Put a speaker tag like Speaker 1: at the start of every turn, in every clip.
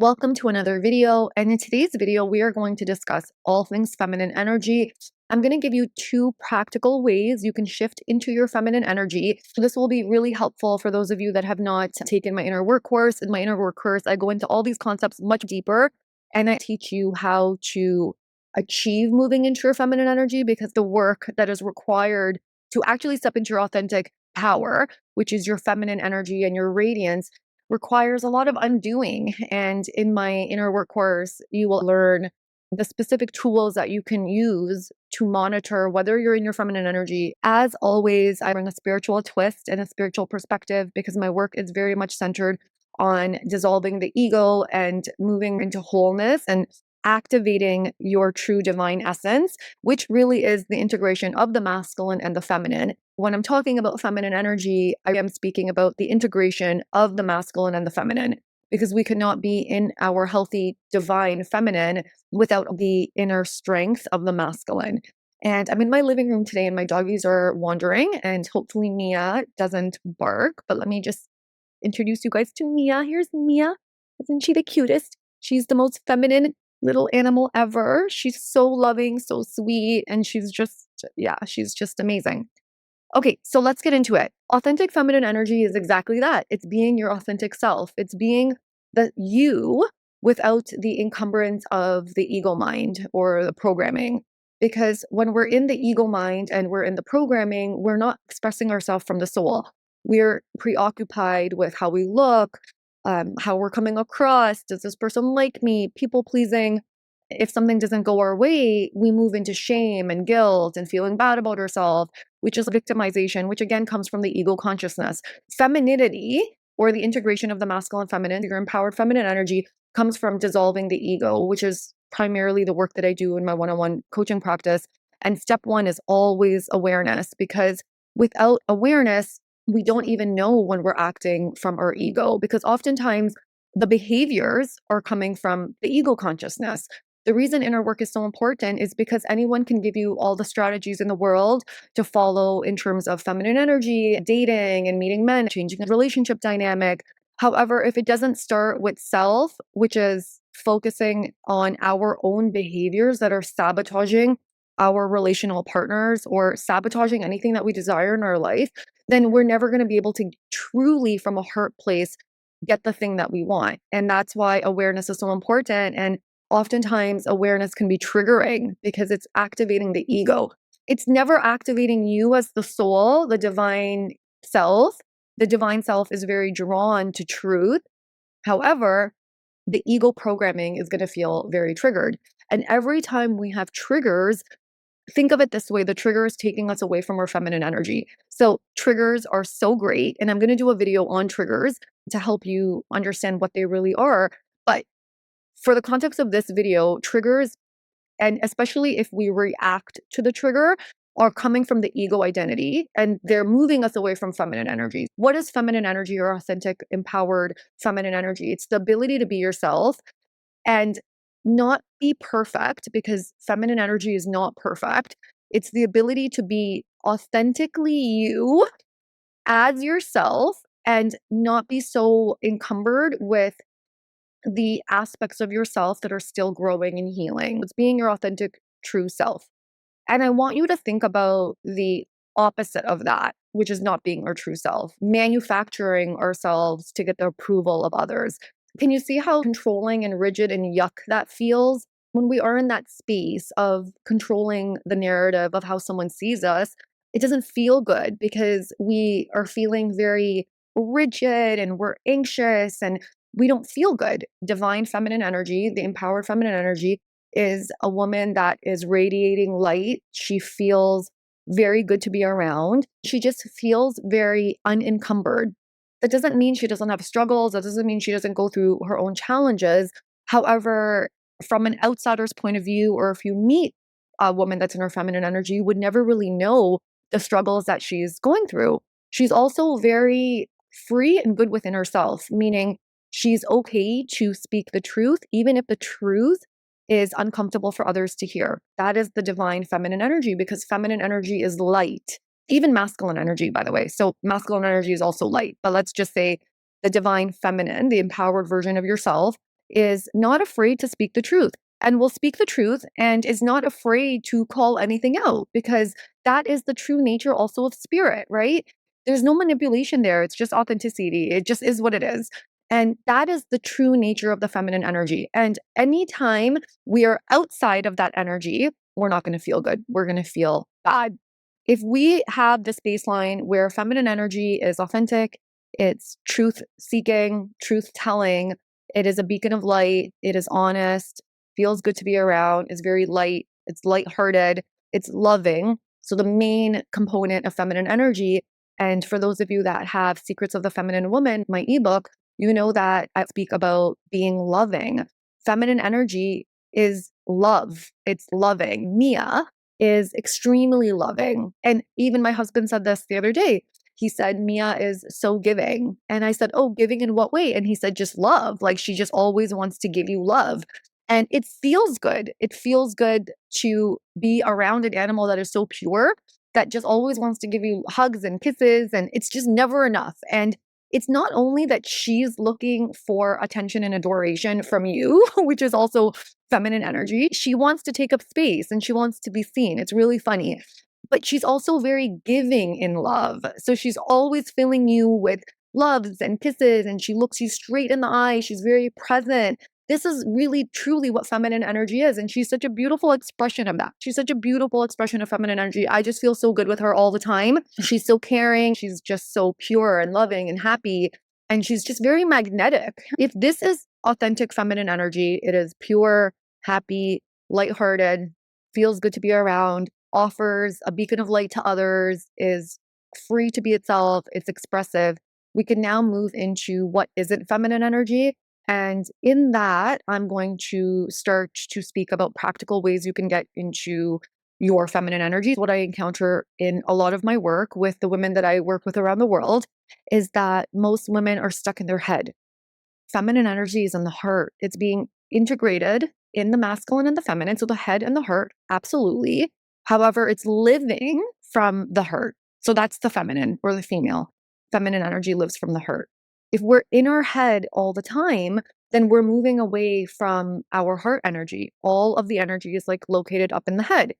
Speaker 1: Welcome to another video, and in today's video we are going to discuss all things feminine energy. I'm going to give you 2 practical ways you can shift into your feminine energy. This will be really helpful for those of you that have not taken my inner work course. In my inner work course, I go into all these concepts much deeper, and I teach you how to achieve moving into your feminine energy, because the work that is required to actually step into your authentic power, which is your feminine energy and your radiance, requires a lot of undoing. And in my inner work course, you will learn the specific tools that you can use to monitor whether you're in your feminine energy. As always, I bring a spiritual twist and a spiritual perspective because my work is very much centered on dissolving the ego and moving into wholeness and activating your true divine essence, which really is the integration of the masculine and the feminine. When I'm talking about feminine energy, I am speaking about the integration of the masculine and the feminine, because we cannot be in our healthy divine feminine without the inner strength of the masculine. And I'm in my living room today and my doggies are wandering, and hopefully Mia doesn't bark, but let me just introduce you guys to Mia. Here's Mia. Isn't she the cutest? She's the most feminine little animal ever. She's so loving, so sweet, and she's just amazing. Okay, so let's get into it. Authentic feminine energy is exactly that. It's being your authentic self. It's being the you without the encumbrance of the ego mind or the programming. Because when we're in the ego mind and we're in the programming, we're not expressing ourselves from the soul. We're preoccupied with how we look, how we're coming across. Does this person like me? People pleasing. If something doesn't go our way, we move into shame and guilt and feeling bad about ourselves, which is victimization, which again comes from the ego consciousness. Femininity, or the integration of the masculine and feminine, your empowered feminine energy, comes from dissolving the ego, which is primarily the work that I do in my one-on-one coaching practice. And step 1 is always awareness, because without awareness, we don't even know when we're acting from our ego, because oftentimes the behaviors are coming from the ego consciousness. The reason inner work is so important is because anyone can give you all the strategies in the world to follow in terms of feminine energy, dating and meeting men, changing a relationship dynamic. However, if it doesn't start with self, which is focusing on our own behaviors that are sabotaging our relational partners or sabotaging anything that we desire in our life, then we're never going to be able to truly, from a heart place, get the thing that we want. And that's why awareness is so important. And oftentimes awareness can be triggering because it's activating the ego. It's never activating you as the soul, the divine self. The divine self is very drawn to truth. However, the ego programming is going to feel very triggered. And every time we have triggers, think of it this way: the trigger is taking us away from our feminine energy. So triggers are so great. And I'm going to do a video on triggers to help you understand what they really are. But for the context of this video, triggers, and especially if we react to the trigger, are coming from the ego identity and they're moving us away from feminine energy. What is feminine energy or authentic, empowered feminine energy? It's the ability to be yourself and not be perfect, because feminine energy is not perfect. It's the ability to be authentically you as yourself and not be so encumbered with the aspects of yourself that are still growing and healing. It's being your authentic, true self. And I want you to think about the opposite of that, which is not being our true self, manufacturing ourselves to get the approval of others. Can you see how controlling and rigid and yuck that feels? When we are in that space of controlling the narrative of how someone sees us, it doesn't feel good because we are feeling very rigid and we're anxious and we don't feel good. Divine feminine energy, the empowered feminine energy, is a woman that is radiating light. She feels very good to be around. She just feels very unencumbered. That doesn't mean she doesn't have struggles. That doesn't mean she doesn't go through her own challenges. However, from an outsider's point of view, or if you meet a woman that's in her feminine energy, you would never really know the struggles that she's going through. She's also very free and good within herself, meaning she's okay to speak the truth, even if the truth is uncomfortable for others to hear. That is the divine feminine energy, because feminine energy is light, even masculine energy, by the way. So masculine energy is also light, but let's just say the divine feminine, the empowered version of yourself, is not afraid to speak the truth and will speak the truth and is not afraid to call anything out because that is the true nature also of spirit, right? There's no manipulation there. It's just authenticity. It just is what it is. And that is the true nature of the feminine energy. And anytime we are outside of that energy, we're not going to feel good. We're going to feel bad. If we have this baseline where feminine energy is authentic, it's truth seeking, truth telling, it is a beacon of light, it is honest, feels good to be around, is very light, it's lighthearted, it's loving. So, the main component of feminine energy, and for those of you that have Secrets of the Feminine Woman, my ebook, you know that I speak about being loving. Feminine energy is love, it's loving. Mia is extremely loving. And even my husband said this the other day. He said, Mia is so giving. And I said, oh, giving in what way? And he said, just love. Like she just always wants to give you love. And it feels good. It feels good to be around an animal that is so pure that just always wants to give you hugs and kisses. And it's just never enough. And it's not only that she's looking for attention and adoration from you, which is also feminine energy. She wants to take up space and she wants to be seen. It's really funny. But she's also very giving in love. So she's always filling you with loves and kisses and she looks you straight in the eye. She's very present. This is really truly what feminine energy is. And she's such a beautiful expression of that. She's such a beautiful expression of feminine energy. I just feel so good with her all the time. She's so caring. She's just so pure and loving and happy. And she's just very magnetic. If this is authentic feminine energy, it is pure, happy, lighthearted, feels good to be around, offers a beacon of light to others, is free to be itself, it's expressive. We can now move into what isn't feminine energy. And in that, I'm going to start to speak about practical ways you can get into your feminine energy. What I encounter in a lot of my work with the women that I work with around the world is that most women are stuck in their head. Feminine energy is in the heart. It's being integrated in the masculine and the feminine. So the head and the heart, absolutely. However, it's living from the heart. So that's the feminine or the female. Feminine energy lives from the heart. If we're in our head all the time, then we're moving away from our heart energy. All of the energy is like located up in the head.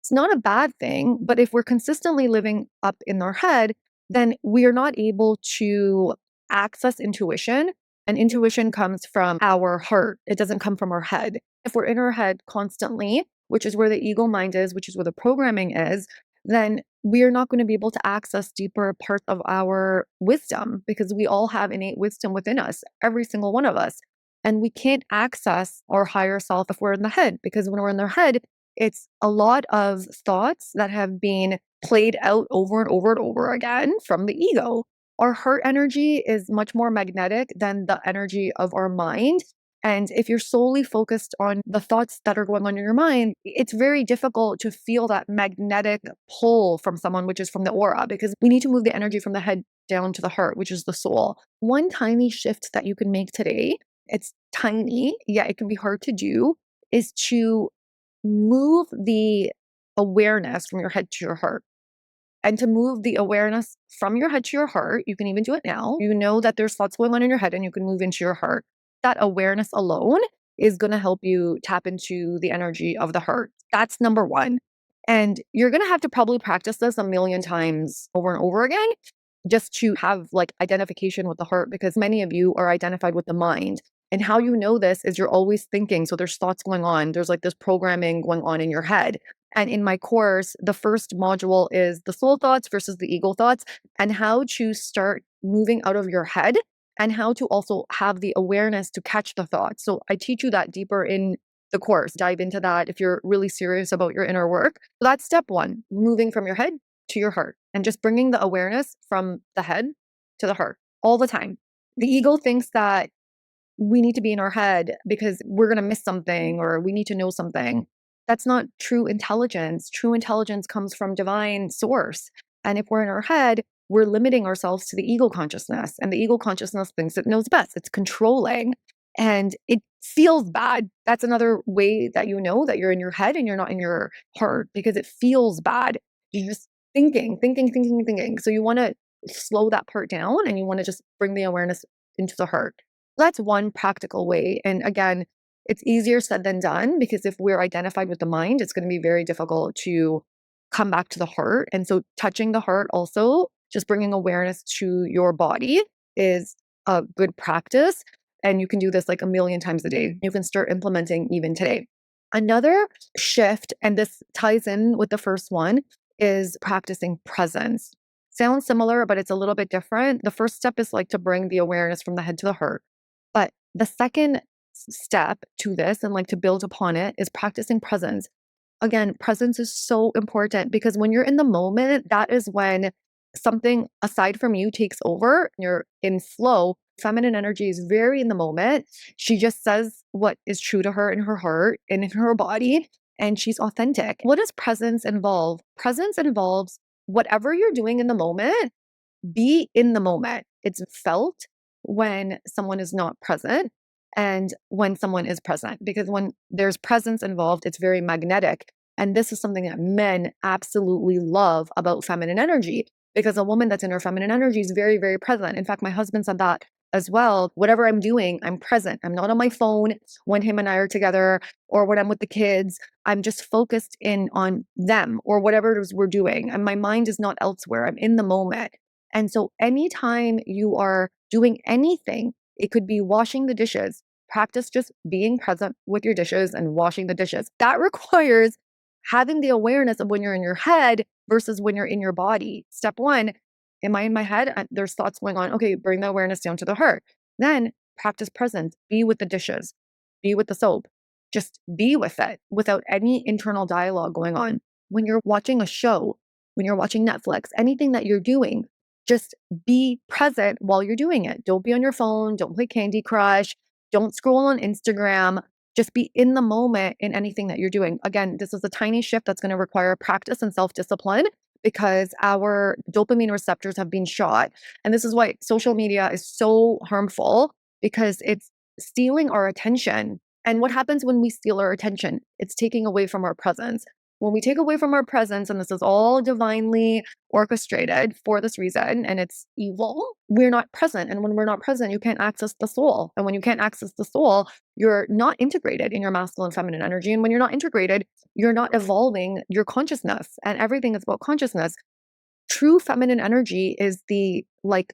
Speaker 1: It's not a bad thing, but if we're consistently living up in our head, then we are not able to access intuition. And intuition comes from our heart. It doesn't come from our head. If we're in our head constantly, which is where the ego mind is, which is where the programming is, then we are not going to be able to access deeper parts of our wisdom because we all have innate wisdom within us, every single one of us. And we can't access our higher self if we're in the head because when we're in their head, it's a lot of thoughts that have been played out over and over and over again from the ego. Our heart energy is much more magnetic than the energy of our mind. And if you're solely focused on the thoughts that are going on in your mind, it's very difficult to feel that magnetic pull from someone, which is from the aura, because we need to move the energy from the head down to the heart, which is the soul. One tiny shift that you can make today, it's tiny, yet it can be hard to do, is to move the awareness from your head to your heart. And to move the awareness from your head to your heart, you can even do it now. You know that there's thoughts going on in your head and you can move into your heart. That awareness alone is going to help you tap into the energy of the heart. That's number one. And you're going to have to probably practice this a million times over and over again just to have like identification with the heart because many of you are identified with the mind. And how you know this is you're always thinking. So there's thoughts going on. There's like this programming going on in your head. And in my course, the first module is the soul thoughts versus the ego thoughts and how to start moving out of your head and how to also have the awareness to catch the thoughts. So I teach you that deeper in the course. Dive into that if you're really serious about your inner work. So that's step one, moving from your head to your heart and just bringing the awareness from the head to the heart all the time. The ego thinks that we need to be in our head because we're going to miss something or we need to know something. That's not true intelligence. True intelligence comes from divine source. And if we're in our head, we're limiting ourselves to the ego consciousness. And the ego consciousness thinks it knows best. It's controlling. And it feels bad. That's another way that you know that you're in your head and you're not in your heart because it feels bad. You're just thinking. So you want to slow that part down and you want to just bring the awareness into the heart. That's one practical way. And again, it's easier said than done because if we're identified with the mind, it's going to be very difficult to come back to the heart. And so, touching the heart also, just bringing awareness to your body is a good practice. And you can do this like a million times a day. You can start implementing even today. Another shift, and this ties in with the first one, is practicing presence. Sounds similar, but it's a little bit different. The first step is like to bring the awareness from the head to the heart. But the second step to this and like to build upon it is practicing presence. Again, presence is so important because when you're in the moment, that is when something aside from you takes over. You're in flow. Feminine energy is very in the moment. She just says what is true to her in her heart and in her body, and she's authentic. What does presence involve? Presence involves whatever you're doing in the moment, be in the moment. It's felt when someone is not present and when someone is present, because when there's presence involved, it's very magnetic. And this is something that men absolutely love about feminine energy, because a woman that's in her feminine energy is very, very present. In fact, my husband said that as well. Whatever I'm doing, I'm present. I'm not on my phone when him and I are together or when I'm with the kids. I'm just focused in on them or whatever it is we're doing. And my mind is not elsewhere. I'm in the moment. And so, anytime you are doing anything, it could be washing the dishes, practice just being present with your dishes and washing the dishes. That requires having the awareness of when you're in your head versus when you're in your body. Step one, am I in my head? There's thoughts going on. Okay, bring the awareness down to the heart. Then practice presence, be with the dishes, be with the soap. Just be with it without any internal dialogue going on. When you're watching a show, when you're watching Netflix, anything that you're doing, just be present while you're doing it. Don't be on your phone. Don't play Candy Crush. Don't scroll on Instagram. Just be in the moment in anything that you're doing. Again, this is a tiny shift that's going to require practice and self discipline because our dopamine receptors have been shot. And this is why social media is so harmful, because it's stealing our attention. And what happens when we steal our attention? It's taking away from our presence. When we take away from our presence, and this is all divinely orchestrated for this reason, and it's evil, we're not present. And when we're not present, you can't access the soul. And when you can't access the soul, you're not integrated in your masculine and feminine energy. And when you're not integrated, you're not evolving your consciousness. And everything is about consciousness. True feminine energy is light,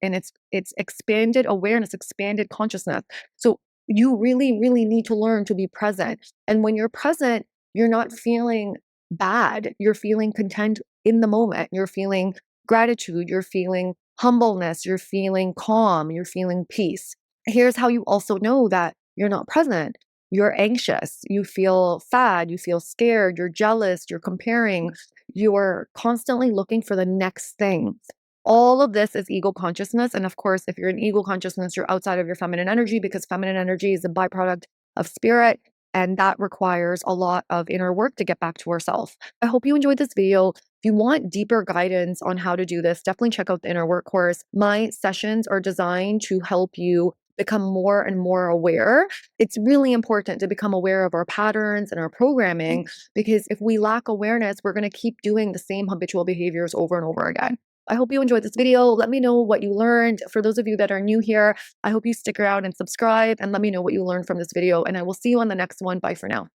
Speaker 1: and it's expanded awareness, expanded consciousness. So you really, really need to learn to be present. And when you're present, you're not feeling bad. You're feeling content in the moment. You're feeling gratitude. You're feeling humbleness. You're feeling calm. You're feeling peace. Here's how you also know that you're not present. You're anxious. You feel sad. You feel scared. You're jealous. You're comparing. You're constantly looking for the next thing. All of this is ego consciousness. And of course, if you're in ego consciousness, you're outside of your feminine energy, because feminine energy is a byproduct of spirit. And that requires a lot of inner work to get back to ourselves. I hope you enjoyed this video. If you want deeper guidance on how to do this, definitely check out the inner work course. My sessions are designed to help you become more and more aware. It's really important to become aware of our patterns and our programming, because if we lack awareness, we're going to keep doing the same habitual behaviors over and over again. I hope you enjoyed this video. Let me know what you learned. For those of you that are new here, I hope you stick around and subscribe and let me know what you learned from this video. And I will see you on the next one. Bye for now.